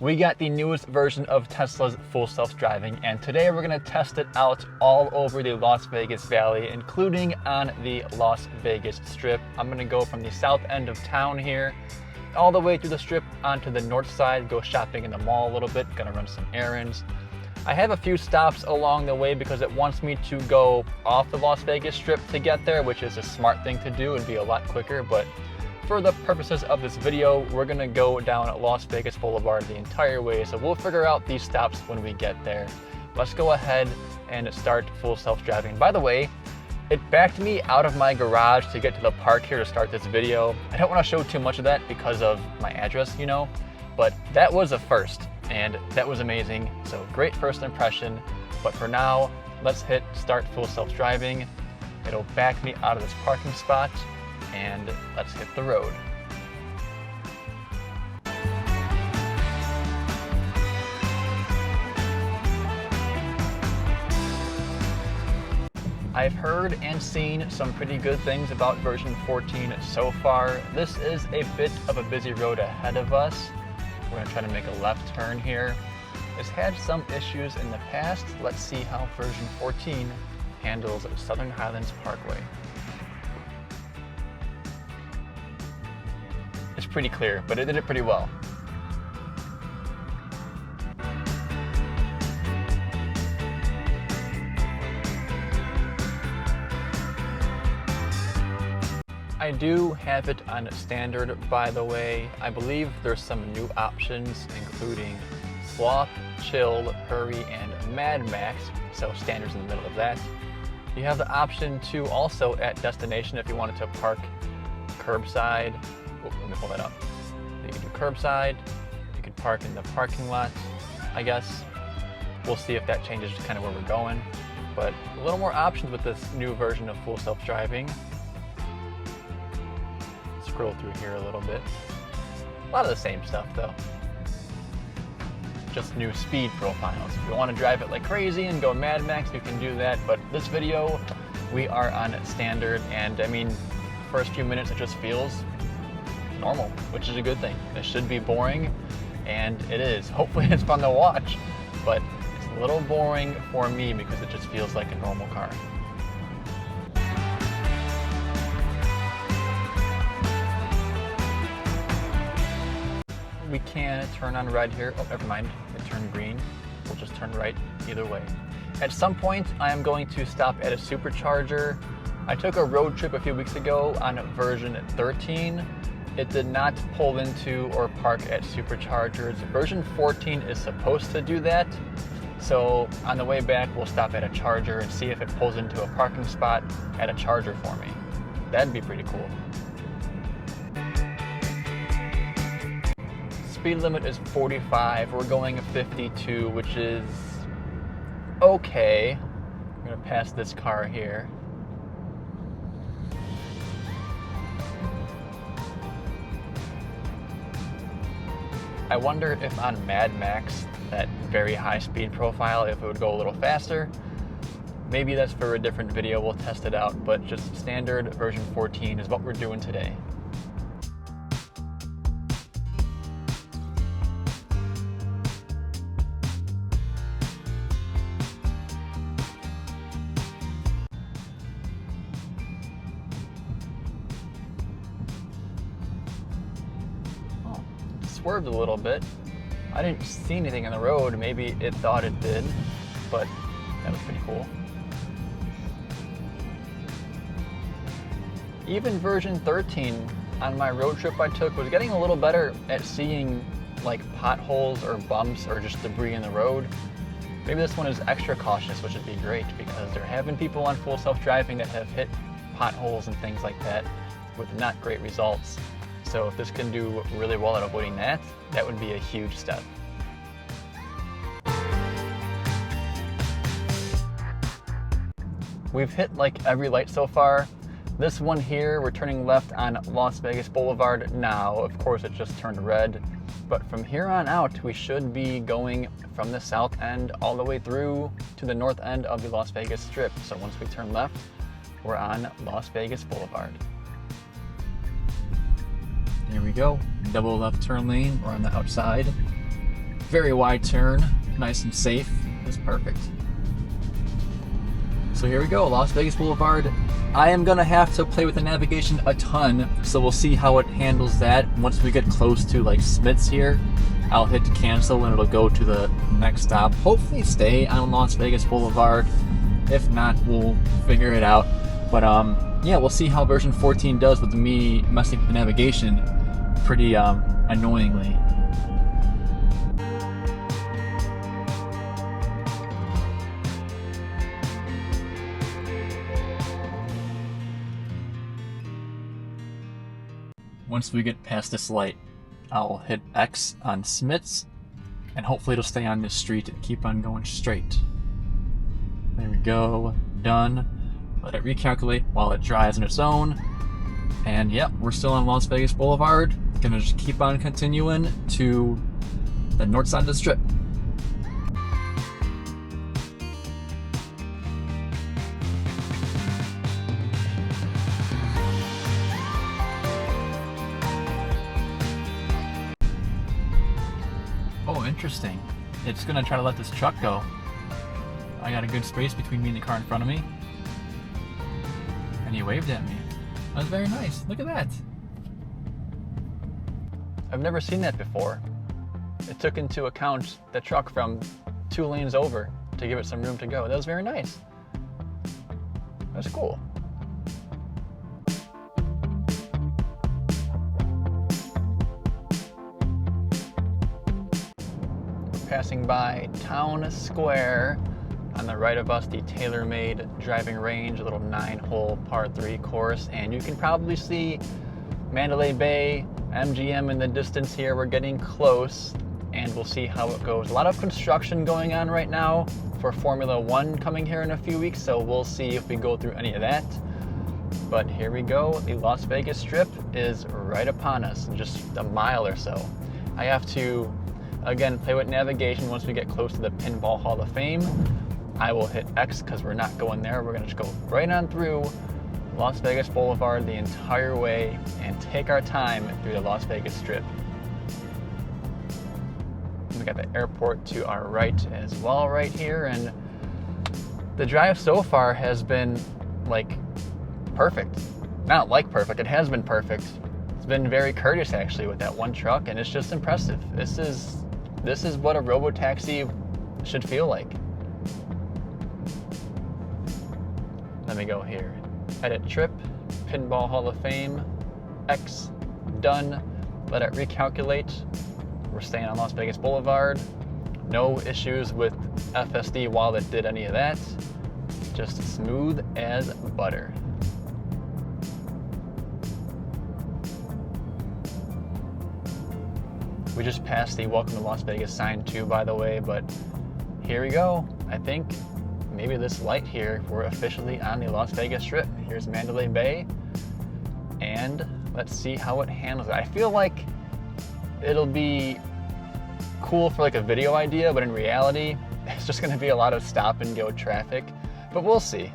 We got the newest version of Tesla's full self-driving, and today we're going to test it out all over the Las Vegas Valley, including on the Las Vegas Strip. I'm going to go from the south end of town here all the way through the Strip onto the north side, go shopping in the mall a little bit, going to run some errands. I have a few stops along the way because it wants me to go off the Las Vegas Strip to get there, which is a smart thing to do and be a lot quicker, but for the purposes of this video, we're gonna go down Las Vegas Boulevard the entire way, so we'll figure out these stops when we get there. Let's go ahead and start full self-driving. By the way, it backed me out of my garage to get to the park here to start this video. I don't want to show too much of that because of my address, you know, but that was a first, and that was amazing. So great first impression, but for now, let's hit start full self-driving. It'll back me out of this parking spot, and let's hit the road. I've heard and seen some pretty good things about version 14 so far. This is a bit of a busy road ahead of us. We're gonna try to make a left turn here. It's had some issues in the past. Let's see how version 14 handles Southern Highlands Parkway. It's pretty clear, but it did it pretty well. I do have it on standard, by the way. I believe there's some new options, including Sloth, Chill, Hurry, and Mad Max, so standard's in the middle of that. You have the option to also at destination if you wanted to park curbside. Let me pull that up. You can do curbside, you can park in the parking lot, I guess. We'll see if that changes kind of where we're going. But a little more options with this new version of full self-driving. Scroll through here a little bit. A lot of the same stuff though. Just new speed profiles. If you want to drive it like crazy and go Mad Max, you can do that. But this video, we are on standard, and I mean, first few minutes it just feels normal, which is a good thing. It should be boring, and it is. Hopefully it's fun to watch, but it's a little boring for me because it just feels like a normal car. We can turn on red here. Oh, never mind, it turned green. We'll just turn right either way. At some point, I am going to stop at a Supercharger. I took a road trip a few weeks ago on version 13. It did not pull into or park at Superchargers. Version 14 is supposed to do that. So on the way back, we'll stop at a charger and see if it pulls into a parking spot at a charger for me. That'd be pretty cool. Speed limit is 45. We're going 52, which is okay. I'm gonna pass this car here. I wonder if on Mad Max, that very high speed profile, if it would go a little faster. Maybe that's for a different video, we'll test it out, but just standard version 14 is what we're doing today. Swerved a little bit. I didn't see anything on the road. Maybe it thought it did, but that was pretty cool. Even version 13 on my road trip I took was getting a little better at seeing like potholes or bumps or just debris in the road. Maybe this one is extra cautious, which would be great because there have been people on full self-driving that have hit potholes and things like that with not great results. So if this can do really well at avoiding that, that would be a huge step. We've hit like every light so far. This one here, we're turning left on Las Vegas Boulevard now. Of course, it just turned red. But from here on out, we should be going from the south end all the way through to the north end of the Las Vegas Strip. So once we turn left, we're on Las Vegas Boulevard. There we go, double left turn lane, we're on the outside. very wide turn, nice and safe. It's perfect. So here we go, Las Vegas Boulevard. I am gonna have to play with the navigation a ton, so we'll see how it handles that. Once we get close to like Smith's here, I'll hit cancel and it'll go to the next stop. Hopefully stay on Las Vegas Boulevard. If not, we'll figure it out. But yeah, we'll see how version 14 does with me messing with the navigation pretty annoyingly. Once we get past this light, I'll hit X on Smith's, and hopefully it'll stay on this street and keep on going straight. There we go, done. Let it recalculate while it dries on its own. And yep, we're still on Las Vegas Boulevard. Gonna just keep on continuing to the north side of the strip. Oh, interesting. It's gonna try to let this truck go. I got a good space between me and the car in front of me. And he waved at me. That was very nice. Look at that. I've never seen that before. It took into account the truck from 2 lanes over to give it some room to go. That was very nice. That's cool. Passing by Town Square. On the right of us, the tailor-made driving range, a little 9-hole par 3 course, and you can probably see Mandalay Bay, MGM in the distance here. We're getting close, and we'll see how it goes. A lot of construction going on right now for Formula 1 coming here in a few weeks, so we'll see if we go through any of that. But here we go. The Las Vegas Strip is right upon us, just a mile or so. I have to again, play with navigation once we get close to the Pinball Hall of Fame. I will hit X because we're not going there. We're gonna just go right on through Las Vegas Boulevard the entire way and take our time through the Las Vegas Strip. We got the airport to our right as well right here, and the drive so far has been like perfect. Not like perfect, it has been perfect. It's been very courteous actually with that one truck, and it's just impressive. This is what a robo-taxi should feel like. Let me go here. Edit trip, Pinball Hall of Fame, X, done. Let it recalculate. We're staying on Las Vegas Boulevard. No issues with FSD while it did any of that. Just smooth as butter. We just passed the Welcome to Las Vegas sign too, by the way, but here we go. I think maybe this light here, we're officially on the Las Vegas Strip. Here's Mandalay Bay, and let's see how it handles it. I feel like it'll be cool for like a video idea, but in reality, it's just gonna be a lot of stop and go traffic, but we'll see.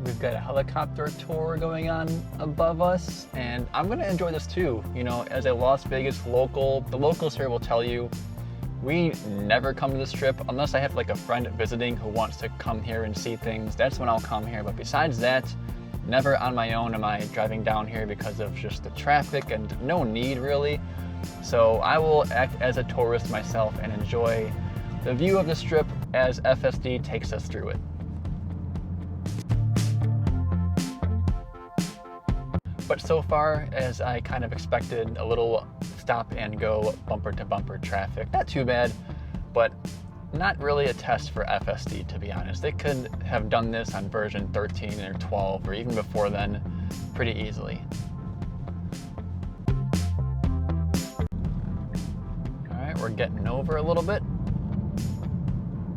We've got a helicopter tour going on above us, and I'm gonna enjoy this too. You know, as a Las Vegas local, the locals here will tell you, we never come to this trip unless I have like a friend visiting who wants to come here and see things. That's when I'll come here, but besides that, never on my own am I driving down here because of just the traffic and no need really. So I will act as a tourist myself and enjoy the view of the strip as FSD takes us through it. But so far, as I kind of expected, a little stop and go bumper to bumper traffic. Not too bad, but not really a test for FSD, to be honest. They could have done this on version 13 or 12 or even before then pretty easily. All right, we're getting over a little bit.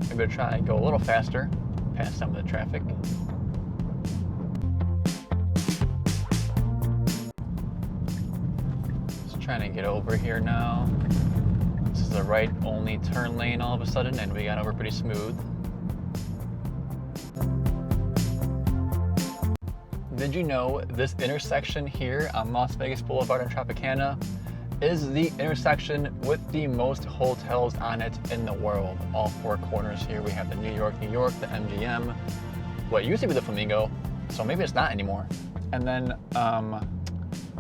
Maybe we'll try and go a little faster past some of the traffic. Trying to get over here now. This is a right only turn lane all of a sudden, and we got over pretty smooth. did you know this intersection here on Las Vegas Boulevard and Tropicana is the intersection with the most hotels on it in the world? All four corners here. We have the New York, the MGM, what used to be the Flamingo, so maybe it's not anymore. And then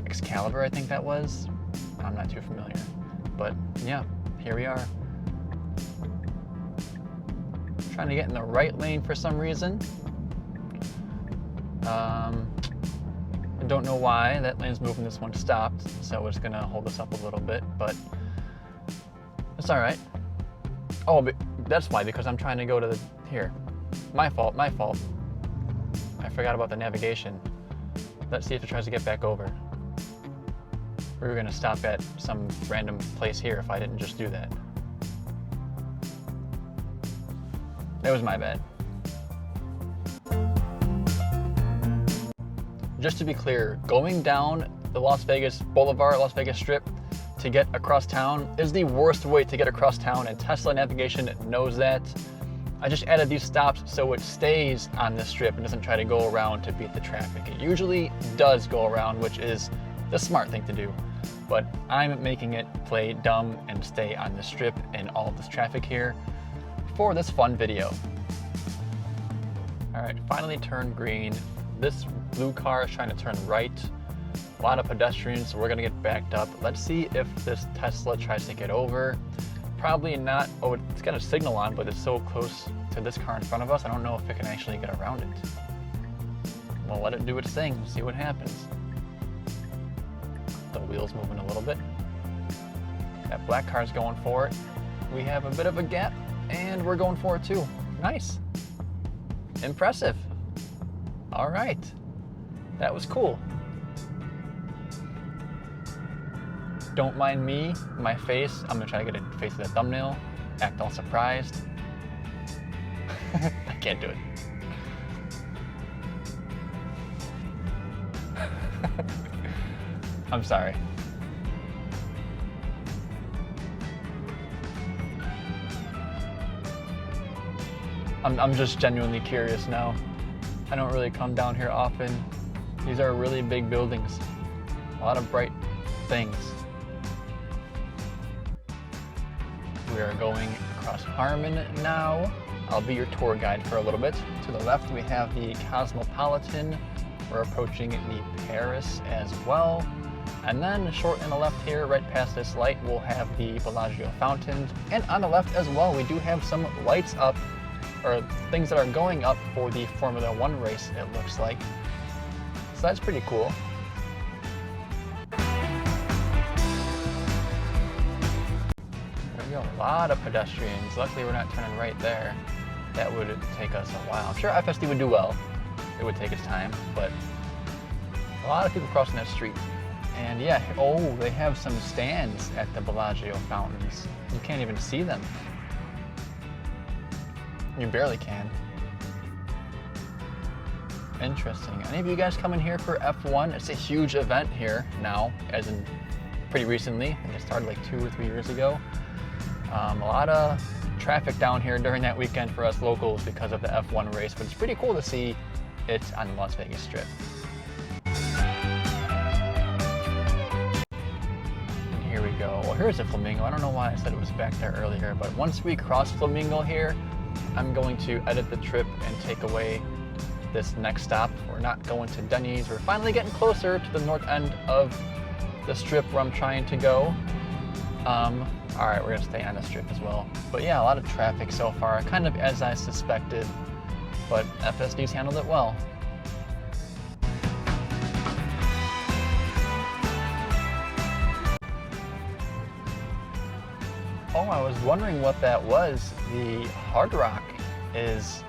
Excalibur, I think that was. I'm not too familiar, but yeah, here we are. Trying to get in the right lane for some reason. I don't know why that lane's moving. This one stopped, so it's gonna hold us up a little bit, but it's all right. Oh, but that's why, because I'm trying to go to the here. My fault. I forgot about the navigation. Let's see if it tries to get back over. We were gonna stop at some random place here if I didn't just do that. That was my bad. Just to be clear, going down the Las Vegas Boulevard, Las Vegas Strip to get across town is the worst way to get across town, and Tesla navigation knows that. I just added these stops so it stays on the strip and doesn't try to go around to beat the traffic. It usually does go around, which is the smart thing to do. But I'm making it play dumb and stay on the strip and all of this traffic here for this fun video. All right, finally turned green. This blue car is trying to turn right. A lot of pedestrians, so we're gonna get backed up. Let's see if this Tesla tries to get over. Probably not. Oh, it's got a signal on, but it's so close to this car in front of us, I don't know if it can actually get around it. We'll let it do its thing, see what happens. The wheel's moving a little bit. That black car's going for it. We have a bit of a gap, and we're going for it too. Nice. Impressive. All right. That was cool. Don't mind me, my face. I'm gonna try to get a face of the thumbnail. Act all surprised. I can't do it. I'm sorry. I'm just genuinely curious now. I don't really come down here often. These are really big buildings. A lot of bright things. We are going across Harmon now. I'll be your tour guide for a little bit. To the left, we have the Cosmopolitan. We're approaching the Paris as well. And then short on the left here, right past this light, we'll have the Bellagio fountains. And on the left as well, we do have some lights up, or things that are going up for the Formula One race, it looks like. So that's pretty cool. There we go, a lot of pedestrians. Luckily we're not turning right there. That would take us a while. I'm sure FSD would do well. It would take its time, but a lot of people crossing that street. And yeah, oh, they have some stands at the Bellagio fountains. You can't even see them. You barely can. Interesting. Any of you guys coming here for F1? It's a huge event here now, as in pretty recently. I think it started like 2 or 3 years ago. A lot of traffic down here during that weekend for us locals because of the F1 race, but it's pretty cool to see it on the Las Vegas Strip. And here we go. Well, here's a Flamingo. I don't know why I said it was back there earlier, but once we cross Flamingo here, I'm going to edit the trip and take away this next stop. We're not going to Denny's. We're finally getting closer to the north end of the strip where I'm trying to go. All right, we're gonna stay on the strip as well. But yeah, a lot of traffic so far, kind of as I suspected, but FSD's handled it well. Oh, I was wondering what that was. The hard rock is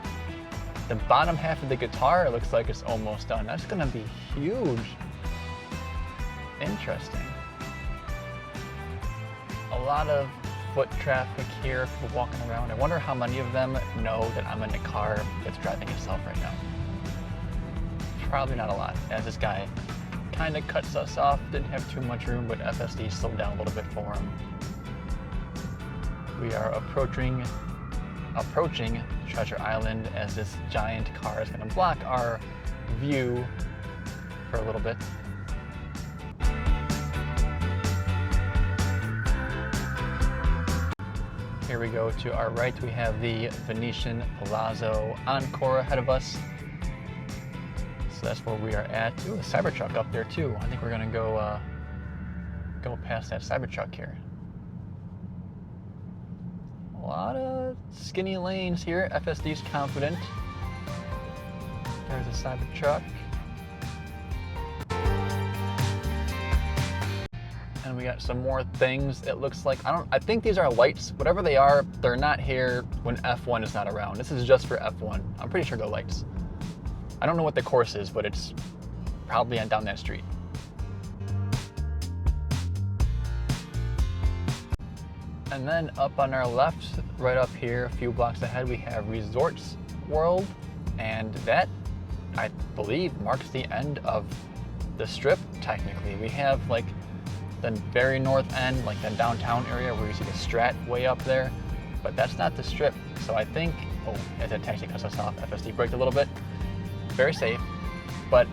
the bottom half of the guitar. It looks like it's almost done. That's gonna be huge. Interesting. A lot of foot traffic here, people walking around. I wonder how many of them know that I'm in a car that's driving itself right now. Probably not a lot, as this guy kind of cuts us off. Didn't have too much room, but FSD slowed down a little bit for him. We are approaching Treasure Island, as this giant car is going to block our view for a little bit. Here we go to our right, we have the Venetian Palazzo Encore ahead of us. So that's where we are at. Ooh, a Cybertruck up there too. I think we're gonna go past that Cybertruck here. A lot of skinny lanes here. FSD's confident. There's a Cybertruck. And we got some more things. It looks like, I think these are lights. Whatever they are, they're not here when F1 is not around. This is just for F1. I'm pretty sure they're lights. I don't know what the course is, but it's probably down that street. And then up on our left, right up here, a few blocks ahead, we have Resorts World. And that, I believe, marks the end of the strip, technically. We have like the very north end, like the downtown area where you see the Strat way up there, but that's not the strip. So I think, oh, as that taxi cuts us off, FSD braked a little bit. Very safe, but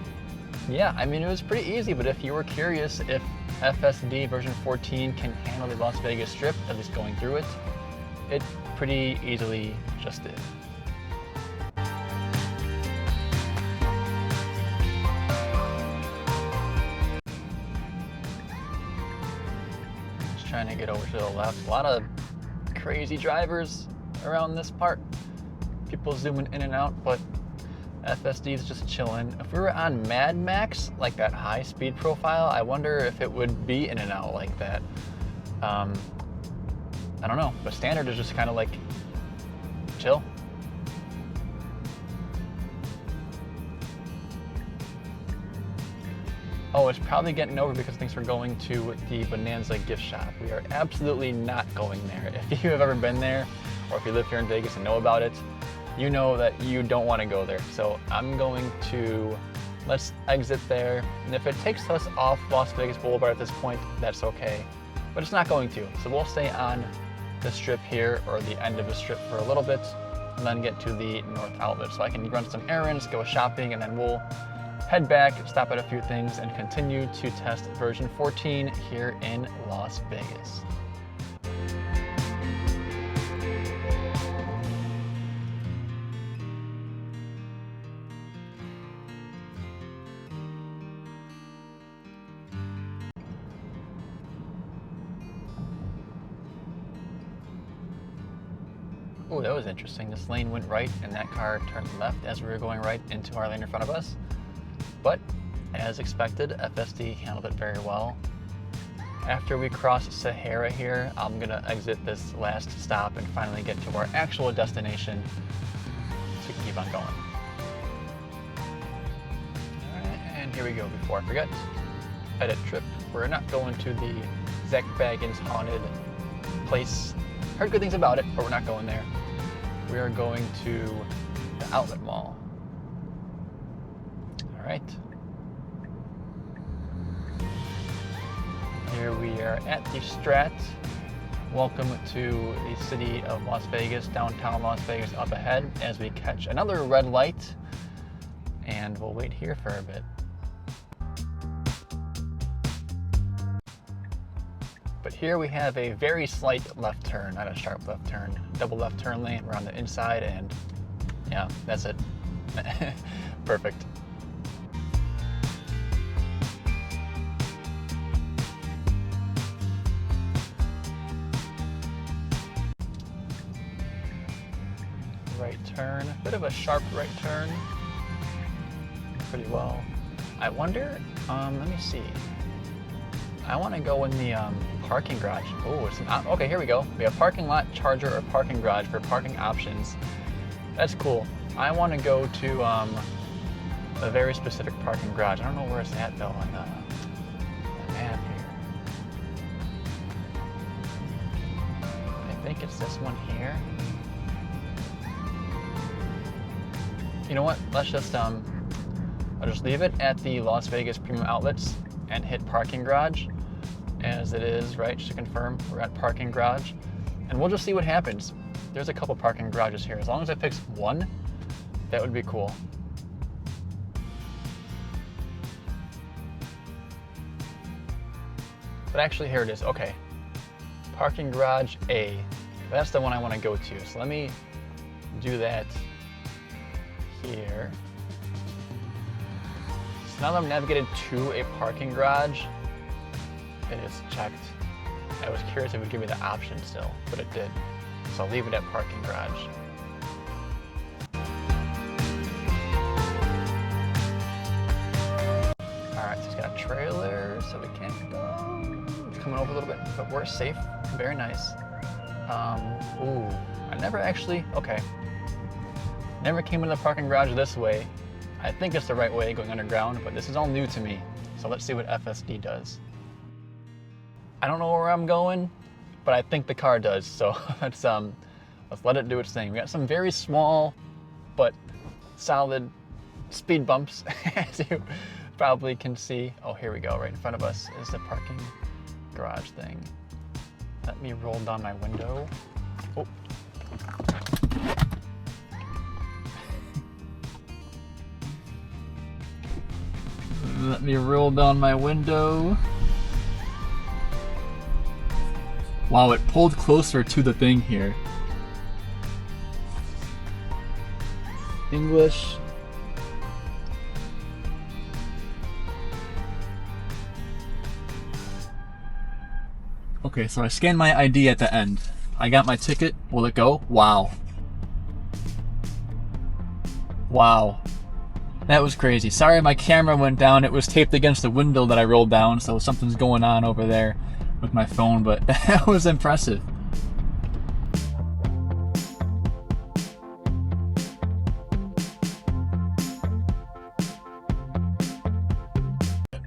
yeah, I mean, it was pretty easy, but if you were curious if FSD version 14 can handle the Las Vegas Strip, at least going through it, it pretty easily just did. Trying to get over to the left. A lot of crazy drivers around this part. People zooming in and out, but FSD is just chilling. If we were on Mad Max, like that high speed profile, I wonder if it would be in and out like that. I don't know, but standard is just kind of like chill. Oh, it's probably getting over because things are going to the Bonanza gift shop. We are absolutely not going there. If you have ever been there, or if you live here in Vegas and know about it, you know that you don't want to go there. So I'm going to, let's exit there. And if it takes us off Las Vegas Boulevard at this point, that's okay. But it's not going to. So we'll stay on the strip here, or the end of the strip for a little bit, and then get to the North Outlet. So I can run some errands, go shopping, and then we'll head back, stop at a few things, and continue to test version 14 here in Las Vegas. Oh, that was interesting. This lane went right and that car turned left as we were going right into our lane in front of us. But as expected, FSD handled it very well. After we cross Sahara here, I'm gonna exit this last stop and finally get to our actual destination so we can keep on going. All right, and here we go. Before I forget, edit trip. We're not going to the Zach Baggins haunted place. Heard good things about it, but we're not going there. We are going to the Outlet Mall. All right. Here we are at the Strat. Welcome to the city of Las Vegas, downtown Las Vegas up ahead as we catch another red light, and we'll wait here for a bit. But here we have a very slight left turn, not a sharp left turn. Double left turn lane, we're on the inside, and yeah, that's it. Perfect. Right turn, a bit of a sharp right turn. Pretty well. I wonder, let me see. I want to go in the parking garage. Oh, it's an okay, here we go. We have parking lot, charger, or parking garage for parking options. That's cool. I want to go to a very specific parking garage. I don't know where it's at though on the map here. I think it's this one here. You know what? Let's just I'll just leave it at the Las Vegas Premium Outlets and hit parking garage as it is, right? Just to confirm, we're at parking garage, and we'll just see what happens. There's a couple parking garages here. As long as I fix one, that would be cool. But actually, here it is. Okay. Parking garage A. That's the one I want to go to. So let me do that here. So now that I'm navigated to a parking garage, it is checked. I was curious if it would give me the option still, but it did. So I'll leave it at parking garage. Alright, so it's got a trailer, so we can't go. It's coming over a little bit, but we're safe. Very nice. Ooh, I never actually, okay. Never came into the parking garage this way. I think it's the right way, going underground, but this is all new to me. So let's see what FSD does. I don't know where I'm going, but I think the car does. So let's let it do its thing. We got some very small, but solid speed bumps, as you probably can see. Oh, here we go. Right in front of us is the parking garage thing. Let me roll down my window. Oh. Let me roll down my window. Wow, it pulled closer to the thing here. English. Okay, so I scanned my ID at the end. I got my ticket. Will it go? Wow. Wow. That was crazy. Sorry my camera went down. It was taped against the window that I rolled down, so something's going on over there with my phone, but that was impressive.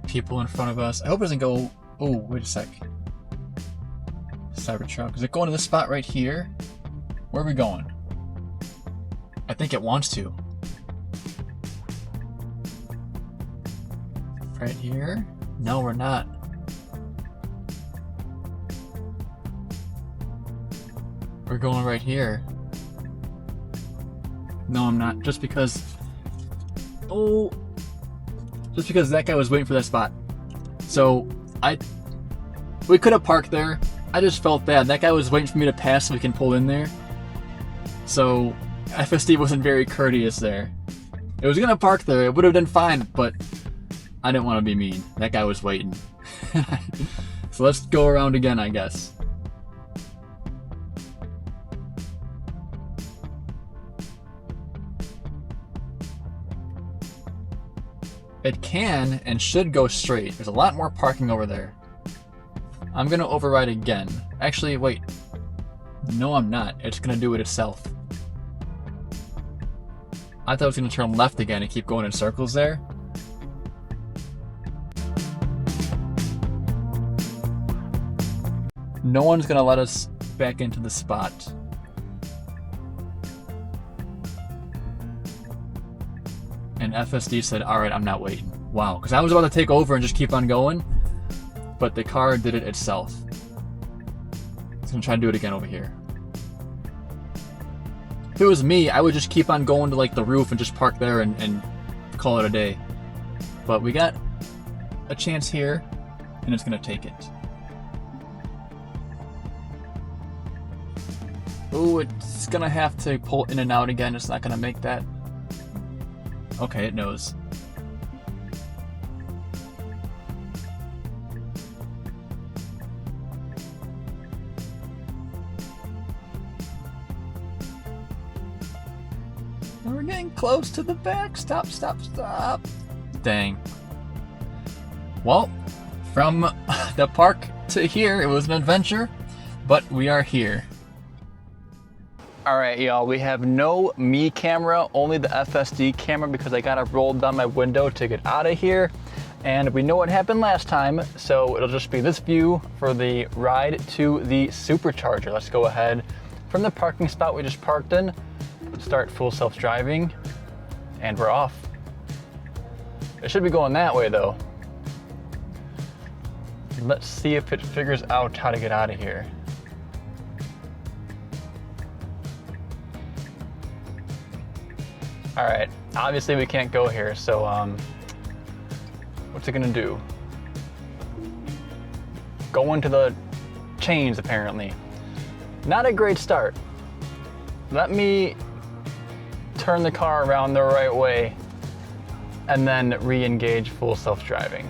People in front of us. I hope it doesn't go... Oh, wait a sec. Cybertruck. Is it going to this spot right here? Where are we going? I think it wants to. Right here? No, we're not. We're going right here. No, I'm not. Just because... Oh! Just because that guy was waiting for that spot. So, we could have parked there. I just felt bad. That guy was waiting for me to pass so we can pull in there. So, FSD wasn't very courteous there. It was gonna park there. It would have been fine, but I didn't want to be mean. That guy was waiting. So let's go around again, I guess. It can and should go straight. There's a lot more parking over there. I'm gonna override again. Actually, wait. No, I'm not. It's gonna do it itself. I thought it was gonna turn left again and keep going in circles there. No one's gonna let us back into the spot. And FSD said, alright, I'm not waiting. Wow, because I was about to take over and just keep on going, but the car did it itself. It's gonna try to do it again over here. If it was me, I would just keep on going to like the roof and just park there and call it a day. But we got a chance here, and it's gonna take it. Ooh, it's gonna have to pull in and out again. It's not gonna make that. Okay, it knows. And we're getting close to the back. Stop, stop, stop. Dang. Well, from the park to here, it was an adventure, but we are here. All right, y'all, we have no me camera, only the FSD camera because I gotta roll down my window to get out of here. And we know what happened last time, so it'll just be this view for the ride to the Supercharger. Let's go ahead from the parking spot we just parked in, start full self-driving, and we're off. It should be going that way though. Let's see if it figures out how to get out of here. All right, obviously we can't go here, so what's it gonna do? go into the chains apparently. Not a great start. Let me turn the car around the right way and then re-engage full self-driving.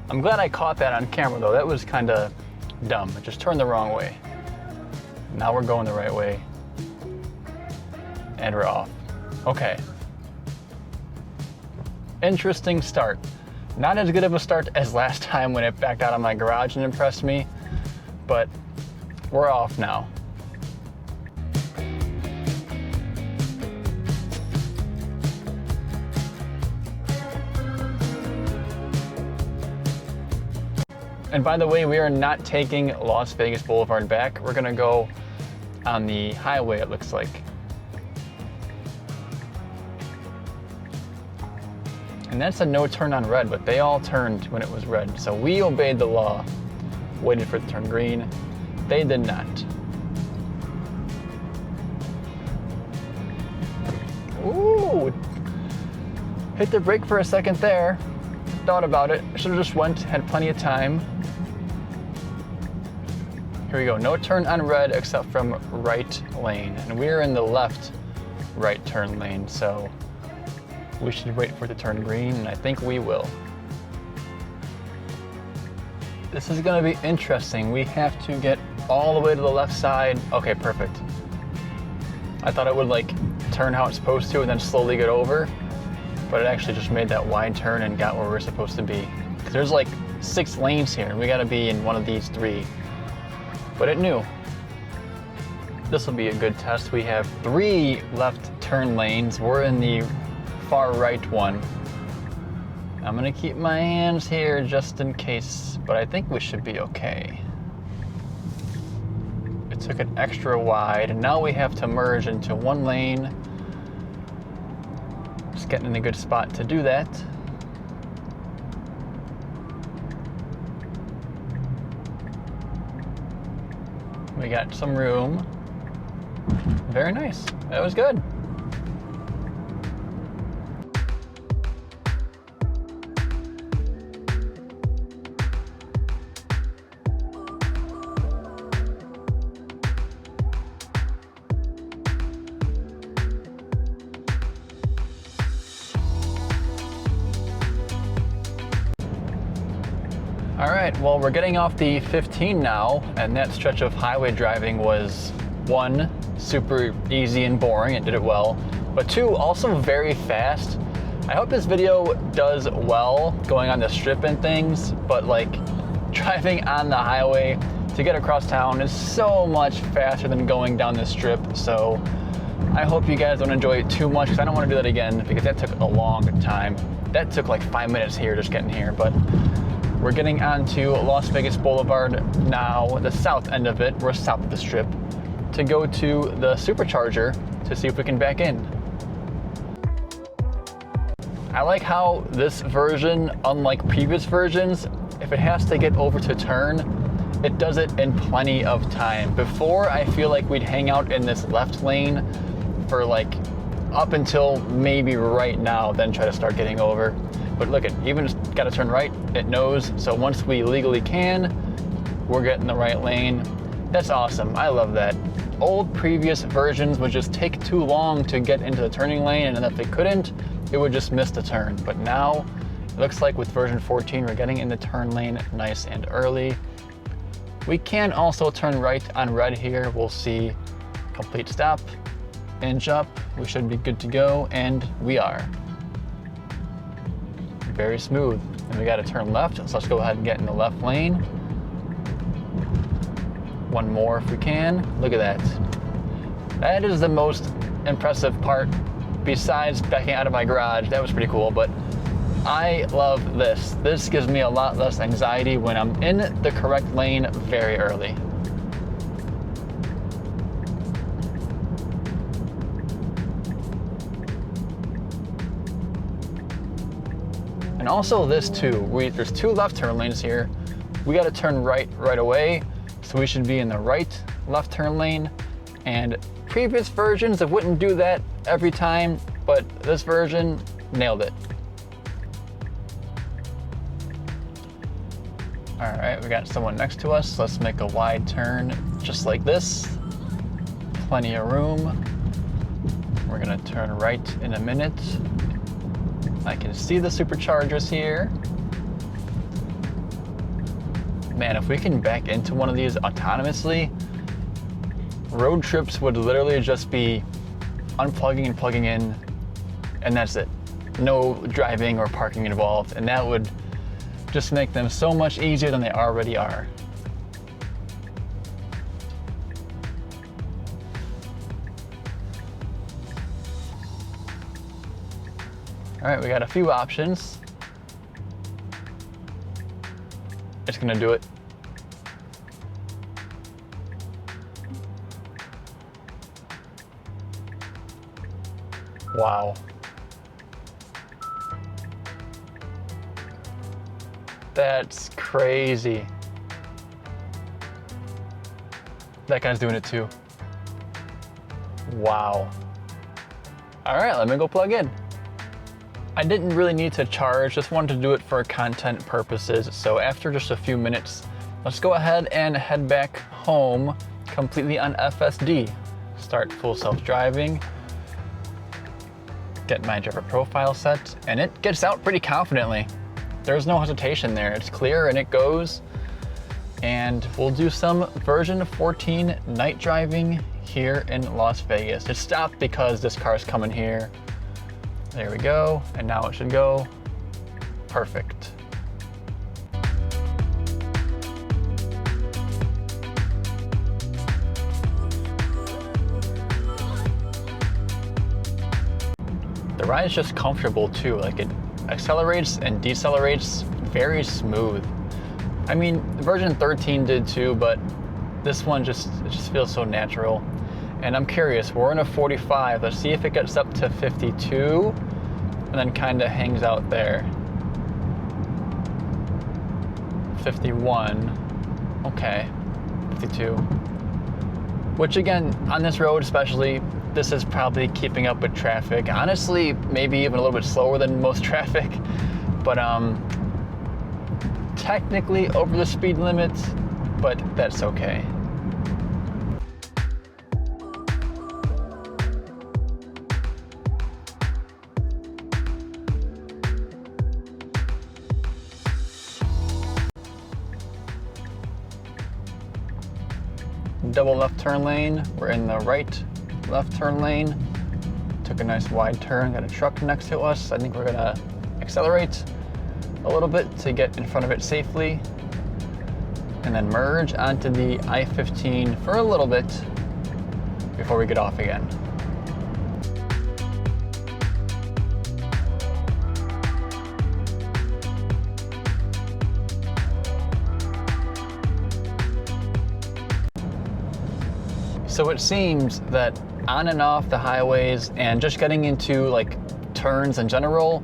I'm glad I caught that on camera though. That was kind of dumb. It just turned the wrong way. Now we're going the right way. And we're off. Okay. Interesting start. Not as good of a start as last time when it backed out of my garage and impressed me, but we're off now. And by the way, we are not taking Las Vegas Boulevard back. We're gonna go on the highway, it looks like. And that's a no turn on red, but they all turned when it was red. So we obeyed the law, waited for it to turn green. They did not. Ooh, hit the brake for a second there. Thought about it, should have just went, had plenty of time. Here we go, no turn on red except from right lane. And we're in the left right turn lane, so we should wait for it to turn green, and I think we will. This is gonna be interesting. We have to get all the way to the left side. Okay, perfect. I thought it would like turn how it's supposed to and then slowly get over, but it actually just made that wide turn and got where we're supposed to be. 'Cause there's like 6 lanes here, and we gotta be in one of these 3. But it knew. This will be a good test. We have 3 left turn lanes. We're in the far right one. I'm gonna keep my hands here just in case, but I think we should be okay. It took it extra wide, and now we have to merge into 1 lane. Just getting in a good spot to do that. We got some room. Very nice. That was good. All right, well, we're getting off the 15 now, and that stretch of highway driving was 1, super easy and boring, it did it well, but 2, also very fast. I hope this video does well going on the strip and things, but like driving on the highway to get across town is so much faster than going down the strip, so I hope you guys don't enjoy it too much, because I don't want to do that again, because that took a long time. That took like 5 minutes here, just getting here, but we're getting onto Las Vegas Boulevard now, the south end of it. We're south of the strip, to go to the Supercharger to see if we can back in. I like how this version, unlike previous versions, if it has to get over to turn, it does it in plenty of time. Before, I feel like we'd hang out in this left lane for like up until maybe right now, then try to start getting over. But look, it even just got to turn right, it knows. So once we legally can, we're getting the right lane. That's awesome, I love that. Old previous versions would just take too long to get into the turning lane, and if they couldn't, it would just miss the turn. But now, it looks like with version 14, we're getting in the turn lane nice and early. We can also turn right on red here. We'll see complete stop, inch up, we should be good to go, and we are. Very smooth. And we got to turn left, so let's go ahead and get in the left lane. 1 more if we can. Look at that. That is the most impressive part besides backing out of my garage. That was pretty cool, but I love this. This gives me a lot less anxiety when I'm in the correct lane very early. And also this too, there's 2 left turn lanes here. We got to turn right away, so we should be in the right left turn lane. And previous versions, it wouldn't do that every time, but this version nailed it. All right, we got someone next to us. Let's make a wide turn just like this. Plenty of room. We're gonna turn right in a minute. I can see the superchargers here. Man, if we can back into one of these autonomously, road trips would literally just be unplugging and plugging in, and that's it. No driving or parking involved, and that would just make them so much easier than they already are. All right, we got a few options. It's gonna do it. Wow. That's crazy. That guy's doing it too. Wow. All right, let me go plug in. I didn't really need to charge, just wanted to do it for content purposes. So after just a few minutes, let's go ahead and head back home completely on FSD. Start full self-driving, get my driver profile set, and it gets out pretty confidently. There's no hesitation there. It's clear and it goes. And we'll do some version 14 night driving here in Las Vegas. It stopped because this car's coming here. There we go. And now it should go. Perfect. The ride is just comfortable too. Like, it accelerates and decelerates very smooth. I mean, version 13 did too, but this one just feels so natural. And I'm curious, we're in a 45. Let's see if it gets up to 52 and then kind of hangs out there. 51, okay, 52. Which again, on this road especially, this is probably keeping up with traffic. Honestly, maybe even a little bit slower than most traffic, but technically over the speed limit, but that's okay. Double left turn lane, we're in the right left turn lane. Took a nice wide turn, got a truck next to us. I think we're gonna accelerate a little bit to get in front of it safely, and then merge onto the I-15 for a little bit before we get off again. So it seems that on and off the highways and just getting into like turns in general,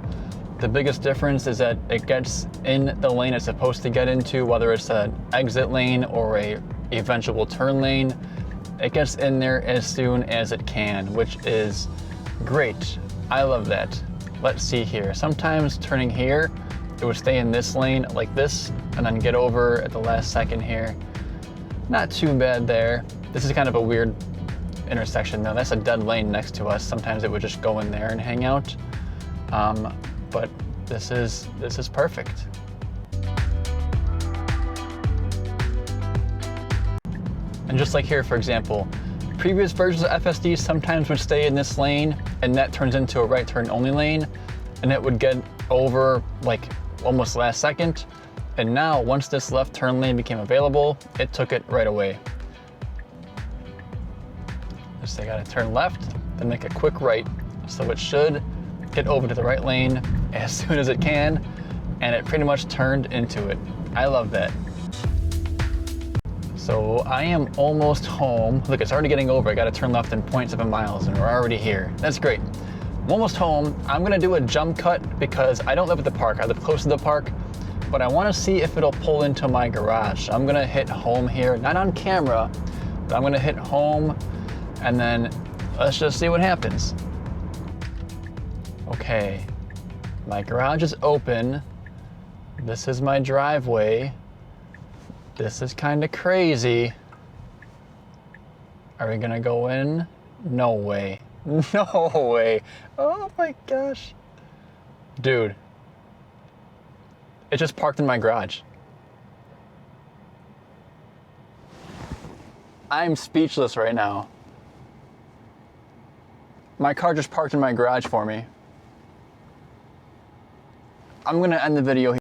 the biggest difference is that it gets in the lane it's supposed to get into, whether it's an exit lane or a eventual turn lane. It gets in there as soon as it can, which is great. I love that. Let's see here. Sometimes turning here, it would stay in this lane like this and then get over at the last second here. Not too bad there. This is kind of a weird intersection though. That's a dead lane next to us. Sometimes it would just go in there and hang out. But this is perfect. And just like here, for example, previous versions of FSD sometimes would stay in this lane and that turns into a right turn only lane, and it would get over like almost last second. And now once this left turn lane became available, it took it right away. So they gotta turn left, then make a quick right. So it should get over to the right lane as soon as it can, and it pretty much turned into it. I love that. So I am almost home. Look, it's already getting over. I gotta turn left in 0.7 miles and we're already here. That's great. I'm almost home. I'm gonna do a jump cut because I don't live at the park. I live close to the park, but I wanna see if it'll pull into my garage. I'm gonna hit home here, not on camera, but I'm gonna hit home and then let's just see what happens. Okay, my garage is open. This is my driveway. This is kind of crazy. Are we gonna go in? No way. No way. Oh my gosh. Dude. It just parked in my garage. I'm speechless right now. My car just parked in my garage for me. I'm gonna end the video here.